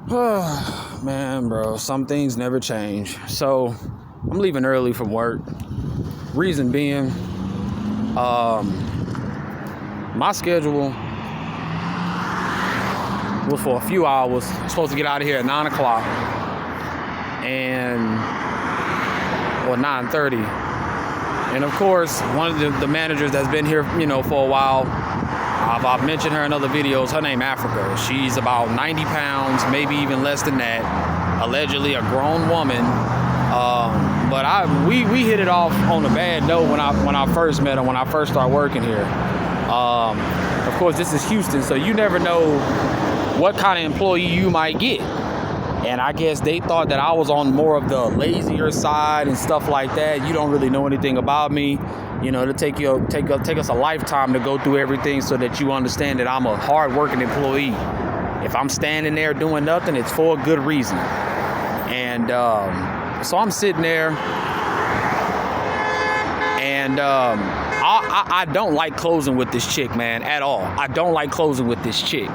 Man, bro, some things never change. So I'm leaving early from work. Reason being, my schedule was for a few hours. I'm supposed to get out of here at 9 o'clock or 9:30. And of course, one of the managers that's been here, for a while, I've mentioned her in other videos. Her name Africa. She's about 90 pounds, maybe even less than that. Allegedly a grown woman. But we hit it off on a bad note when I first met her, when I first started working here. Of course, this is Houston, so you never know what kind of employee you might get. And I guess they thought that I was on more of the lazier side and stuff like that. You don't really know anything about me. It'll take us a lifetime to go through everything so that you understand that I'm a hard-working employee. If I'm standing there doing nothing, it's for a good reason. And so I'm sitting there, and I don't like closing with this chick, man, at all. I don't like closing with this chick,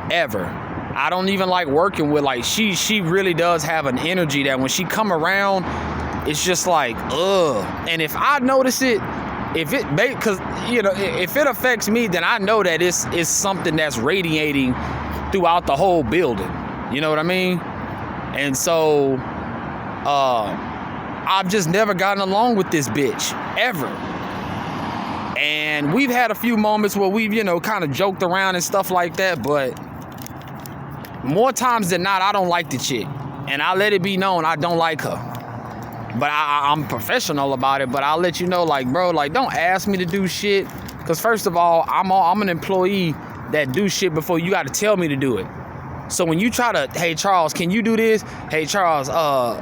ever. I don't even like working with, she really does have an energy that when she come around, it's just like, ugh. And if I notice it, if it affects me, then I know that it's something that's radiating throughout the whole building. You know what I mean? And so, I've just never gotten along with this bitch, ever. And we've had a few moments where we've, kind of joked around and stuff like that, but more times than not, I don't like the chick. And I let it be known I don't like her. But I'm professional about it, but I'll let you know, bro, don't ask me to do shit. Because first of all, I'm an employee that do shit before you got to tell me to do it. So when you try to, hey, Charles, can you do this? Hey, Charles,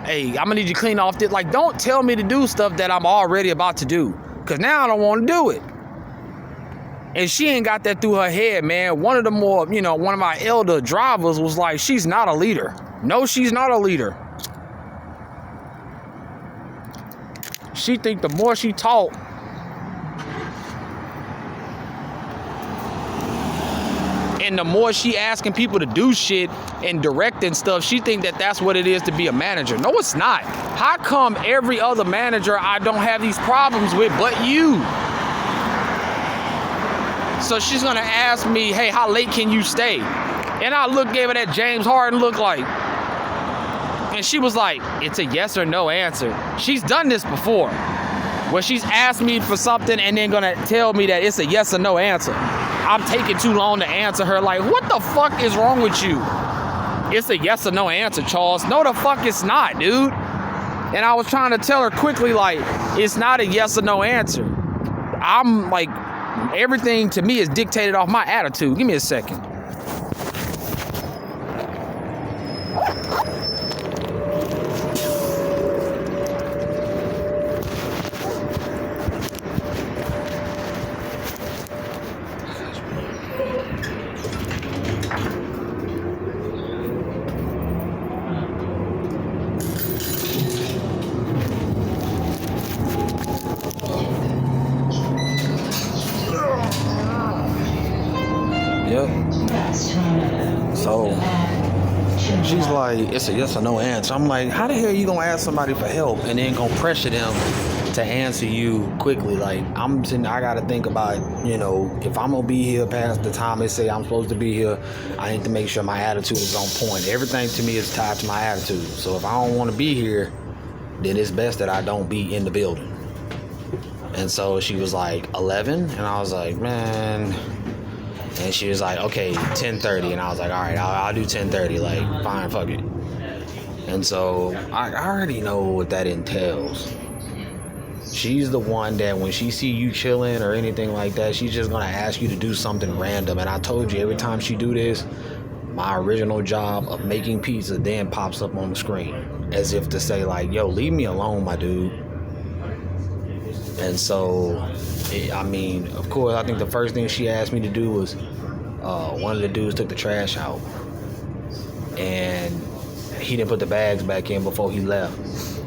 hey, I'm going to need you to clean off this. Don't tell me to do stuff that I'm already about to do. Because now I don't want to do it. And she ain't got that through her head, man. One of my elder drivers was like, she's not a leader. No, she's not a leader. She think the more she talk, and the more she asking people to do shit and directing stuff, she think that that's what it is to be a manager. No, it's not. How come every other manager I don't have these problems with but you? So she's gonna ask me, hey, how late can you stay? And I gave her that James Harden look and she was like, it's a yes or no answer. She's done this before, where she's asked me for something and then gonna tell me that it's a yes or no answer. I'm taking too long to answer her. What the fuck is wrong with you? It's a yes or no answer, Charles. No, the fuck it's not, dude. And I was trying to tell her quickly, it's not a yes or no answer. I'm everything to me is dictated off my attitude. Give me a second. So she's like, it's a yes or no answer. I'm like, how the hell are you gonna ask somebody for help and then gonna pressure them to answer you quickly? I gotta think about, if I'm gonna be here past the time they say I'm supposed to be here, I need to make sure my attitude is on point. Everything to me is tied to my attitude. So if I don't want to be here, then it's best that I don't be in the building. And so she was like, 11? And I was like, man. And she was like, okay, 10:30. And I was like, all right, I'll do 10:30. Fine, fuck it. And so I already know what that entails. She's the one that when she see you chilling or anything like that, she's just going to ask you to do something random. And I told you, every time she do this, my original job of making pizza then pops up on the screen. As if to say, yo, leave me alone, my dude. And so, of course, I think the first thing she asked me to do was, one of the dudes took the trash out. And he didn't put the bags back in before he left.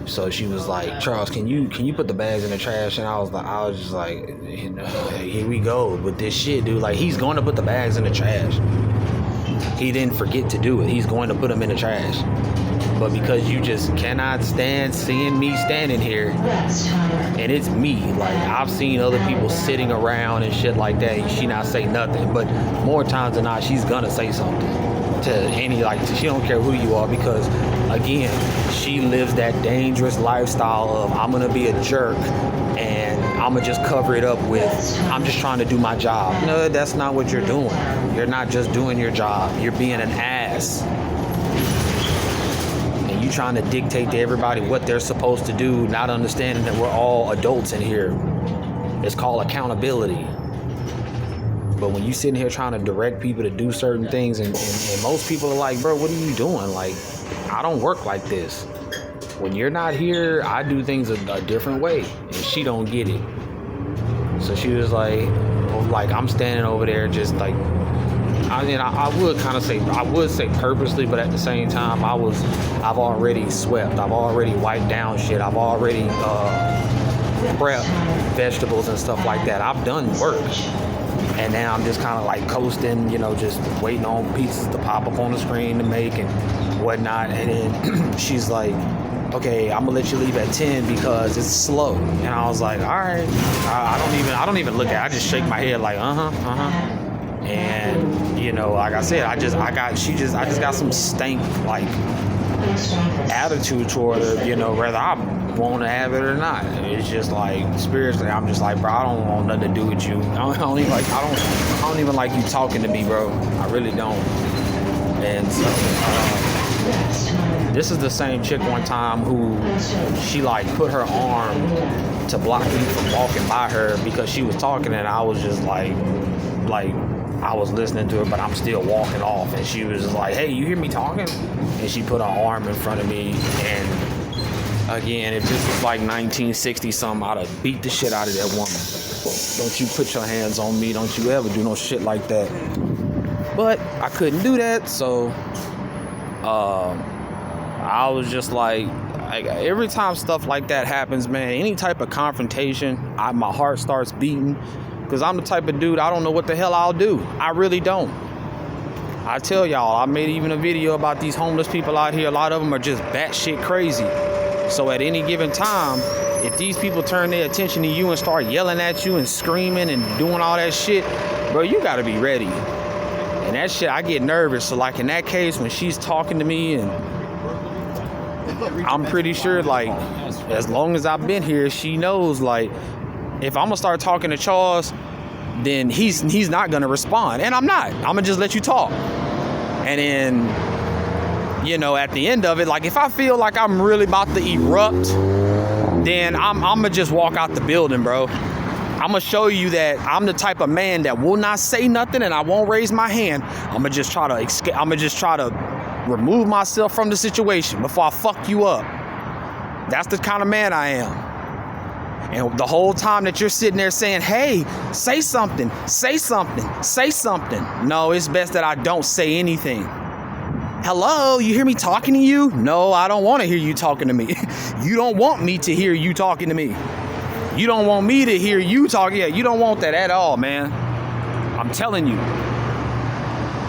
So she was like, Charles, can you put the bags in the trash? And I was just like, here we go with this shit, dude. He's going to put the bags in the trash. he didn't forget to do it. He's going to put them in the trash. But because you just cannot stand seeing me standing here, and it's me, like I've seen other people sitting around and shit like that, she not say nothing, but more times than not, she's gonna say something to any, like, she don't care who you are, because again, she lives that dangerous lifestyle of I'm gonna be a jerk and I'm gonna just cover it up with I'm just trying to do my job. No, that's not what you're doing. You're not just doing your job, you're being an ass. And you trying to dictate to everybody what they're supposed to do, not understanding that we're all adults in here. It's called accountability. But when you sitting here trying to direct people to do certain things, and most people are like, bro, what are you doing? Like, I don't work like this. When you're not here, I do things a different way, and she don't get it. So she was like I'm standing over there just like, I mean, I would kind of say, I would say purposely, but at the same time, I've already swept, I've already wiped down shit, I've already prepped vegetables and stuff like that. I've done work. And now I'm just kind of like coasting, you know, just waiting on pieces to pop up on the screen to make and whatnot. And then she's like, okay, I'm gonna let you leave at 10 because it's slow. And I was like, all right. I don't even look at it. I just shake my head like, And you know, like I said, I just got some stank like attitude toward her, you know, whether I want to have it or not. It's just like spiritually, I'm just like, bro, I don't want nothing to do with you. I don't even like you talking to me, bro. I really don't. And so this is the same chick one time who she like put her arm to block me from walking by her because she was talking, and I was just like I was listening to her, but I'm still walking off. And she was just like, hey, you hear me talking? And she put her arm in front of me. And again, if this was like 1960 something, I'd have beat the shit out of that woman. Don't you put your hands on me. Don't you ever do no shit like that. But I couldn't do that. So I was just like every time stuff like that happens, man, any type of confrontation, my heart starts beating. Because I'm the type of dude, I don't know what the hell I'll do. I really don't. I tell y'all, I made even a video about these homeless people out here. A lot of them are just batshit crazy. So at any given time, if these people turn their attention to you and start yelling at you and screaming and doing all that shit, bro, you gotta be ready. And that shit, I get nervous. So like in that case, when she's talking to me, and I'm pretty sure like as long as I've been here, she knows like, if I'm gonna start talking to Charles, then he's not gonna respond, and I'm not. I'm gonna just let you talk. And then, you know, at the end of it, like if I feel like I'm really about to erupt, then I'm gonna just walk out the building, bro. I'm gonna show you that I'm the type of man that will not say nothing, and I won't raise my hand. I'm gonna just try to escape. I'm gonna just try to remove myself from the situation before I fuck you up. That's the kind of man I am. And the whole time that you're sitting there saying, hey, say something, say something, say something. No, it's best that I don't say anything. Hello, you hear me talking to you? No, I don't want to hear you talking to me. You don't want me to hear you talking to me. You don't want me to hear you talking. Yeah, you don't want that at all, man. I'm telling you.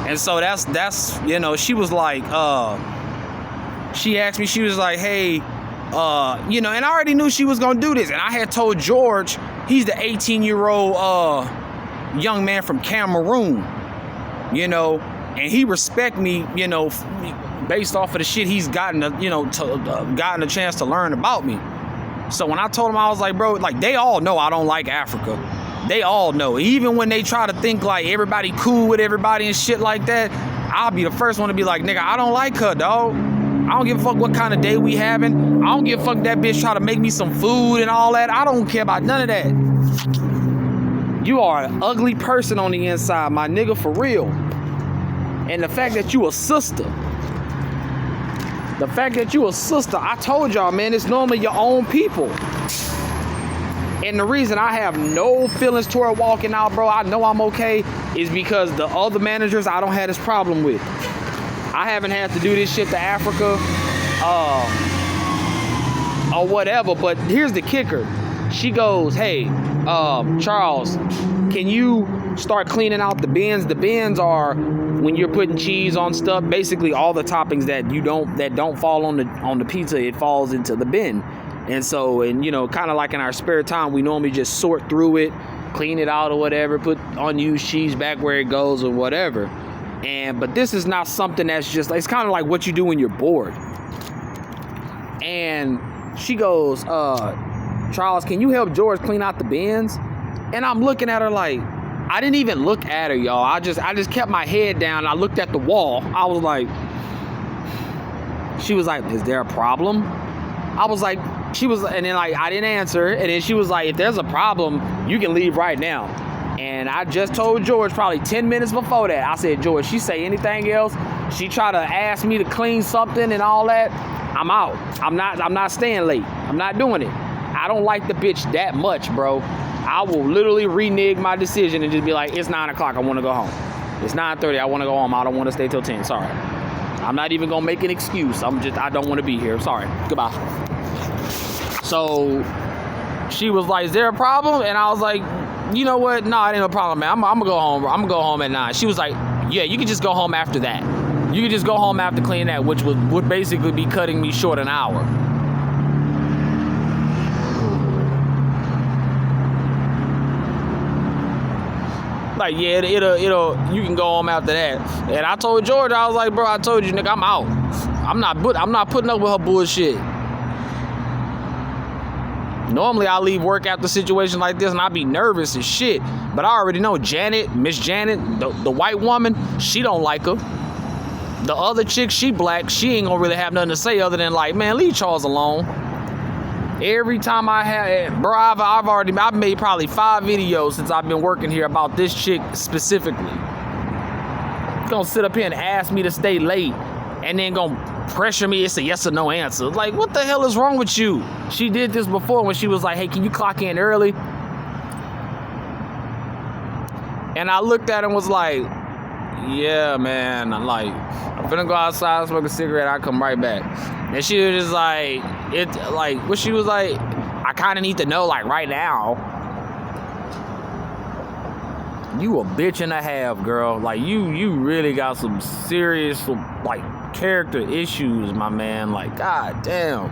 And so that's you know, she was like, she asked me, she was like, hey, you know, and I already knew she was gonna do this, and I had told George, he's the 18-year-old young man from Cameroon, you know, and he respect me, you know, based off of the shit he's gotten, you know, gotten a chance to learn about me. So when I told him, I was like, bro, like they all know I don't like Africa. They all know, even when they try to think like everybody cool with everybody and shit like that. I'll be the first one to be like, nigga, I don't like her, dog. I don't give a fuck what kind of day we having. I don't give a fuck that bitch try to make me some food and all that. I don't care about none of that. You are an ugly person on the inside, my nigga, for real. And the fact that you a sister. I told y'all, man, it's normally your own people. And the reason I have no feelings toward walking out, bro, I know I'm okay, is because the other managers I don't have this problem with. I haven't had to do this shit to Africa or whatever, but here's the kicker. She goes, hey, Charles, can you start cleaning out the bins? The bins are when you're putting cheese on stuff, basically all the toppings that don't fall on the pizza, it falls into the bin. And so, and you know, kind of like in our spare time, we normally just sort through it, clean it out or whatever, put unused cheese back where it goes or whatever. But this is not something that's just, it's kind of like what you do when you're bored. And she goes, Charles, can you help George clean out the bins? And I'm looking at her like, I didn't even look at her, y'all. I just kept my head down. I looked at the wall. I was like, she was like, is there a problem? I was like, and then like, I didn't answer. And then she was like, if there's a problem, you can leave right now. And I just told George probably 10 minutes before that. I said, George, she say anything else, she try to ask me to clean something and all that, I'm out. I'm not staying late. I'm not doing it. I don't like the bitch that much, bro. I will literally renege my decision and just be like, it's 9 o'clock, I want to go home. It's 9:30, I want to go home. I don't want to stay till 10, sorry. I'm not even going to make an excuse. I don't want to be here. Sorry. Goodbye. So she was like, is there a problem? And I was like, you know what? No, it ain't no problem, man. I'm going to go home. I'm going to go home at 9. She was like, yeah, you can just go home after that. You can just go home after cleaning that, which would basically be cutting me short an hour. Like, yeah, it'll you can go home after that. And I told George, I was like, bro, I told you, nigga, I'm out. I'm not putting up with her bullshit. Normally I leave work after a situation like this and I be nervous as shit. But I already know Miss Janet, the white woman, she don't like her. The other chick, she black, she ain't gonna really have nothing to say other than like, man, leave Charles alone. Every time I have, bro, I've made probably 5 videos since I've been working here about this chick specifically. Gonna sit up here and ask me to stay late and then gonna pressure me. It's a yes or no answer. Like, what the hell is wrong with you? She did this before when she was like, hey, can you clock in early? And I looked at her and was like, yeah, man, I'm finna go outside, smoke a cigarette, I'll come right back. And she was just like, what she was like, I kind of need to know, like, right now. You a bitch and a half, girl. Like, you really got some serious, like, character issues, my man. Like, god damn.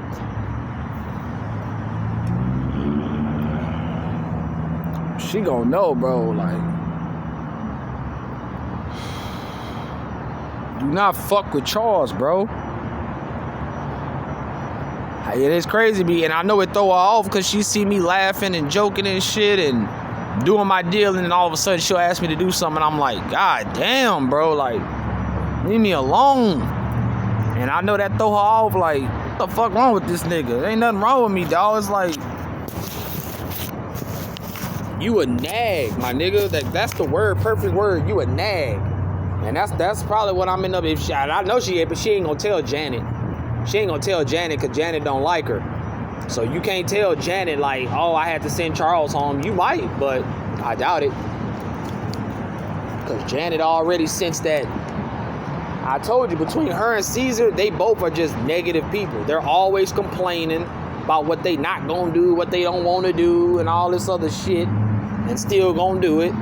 She gonna know, bro, like, do not fuck with Charles, bro. It is crazy me, and I know it throw her off because she see me laughing and joking and shit and doing my deal, and then all of a sudden she'll ask me to do something. I'm like, god damn, bro, like, leave me alone. And I know that throw her off. Like, what the fuck wrong with this nigga? Ain't nothing wrong with me, dog. It's like, you a nag, my nigga. That's the word, perfect word. You a nag. And that's probably what I'm in up. If I know she ain't, but she ain't gonna tell Janet. She ain't gonna tell Janet because Janet don't like her. So you can't tell Janet like, oh, I had to send Charles home. You might, but I doubt it. Because Janet already sensed that. I told you, between her and Caesar, they both are just negative people. They're always complaining about what they not gonna do, what they don't want to do, and all this other shit, and still gonna do it.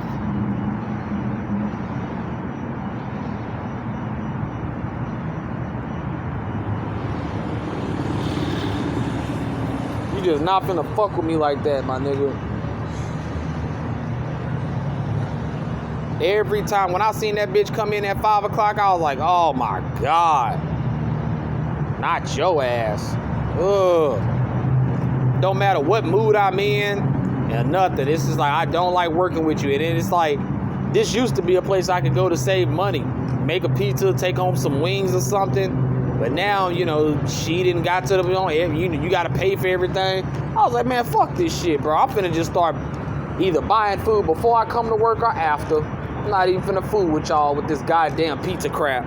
You just not finna fuck with me like that, my nigga. Every time when I seen that bitch come in at 5 o'clock, I was like, oh my god. Not your ass. Ugh. Don't matter what mood I'm in and nothing. It's just like, I don't like working with you. And then it's like, this used to be a place I could go to save money. Make a pizza, take home some wings or something. But now, you know, she didn't got to the, you got to pay for everything. I was like, man, fuck this shit, bro. I'm finna just start either buying food before I come to work or after. I'm not even finna fool with y'all with this goddamn pizza crap.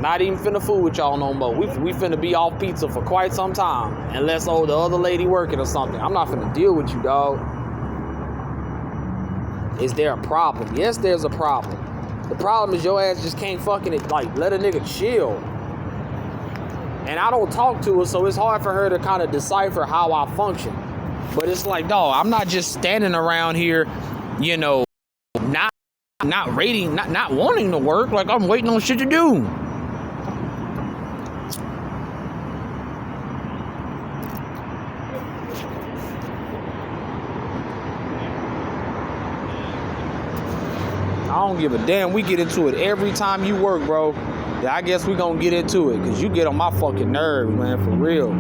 Not even finna fool with y'all no more. We finna be off pizza for quite some time. Unless, the other lady working or something. I'm not finna deal with you, dog. Is there a problem? Yes, there's a problem. The problem is your ass just can't fucking let a nigga chill. And I don't talk to her, so it's hard for her to kind of decipher how I function. But it's like, dog, I'm not just standing around here, not not rating, not wanting to work. Like, I'm waiting on shit to do. I don't give a damn. We get into it every time you work, bro. Yeah, I guess we gonna get into it, because you get on my fucking nerves, man, for real.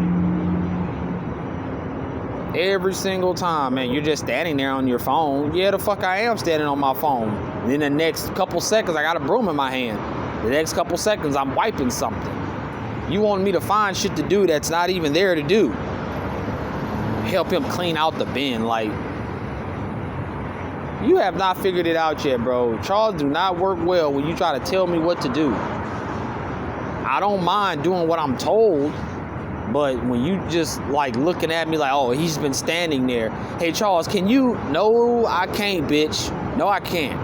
Every single time, man. You're just standing there on your phone. Yeah, the fuck I am standing on my phone. And then the next couple seconds, I got a broom in my hand. The next couple seconds, I'm wiping something. You want me to find shit to do that's not even there to do. Help him clean out the bin, like... You have not figured it out yet, bro. Charles do not work well when you try to tell me what to do. I don't mind doing what I'm told, but when you just like looking at me like, oh, he's been standing there. Hey, Charles, can you? No, I can't, bitch. No, I can't.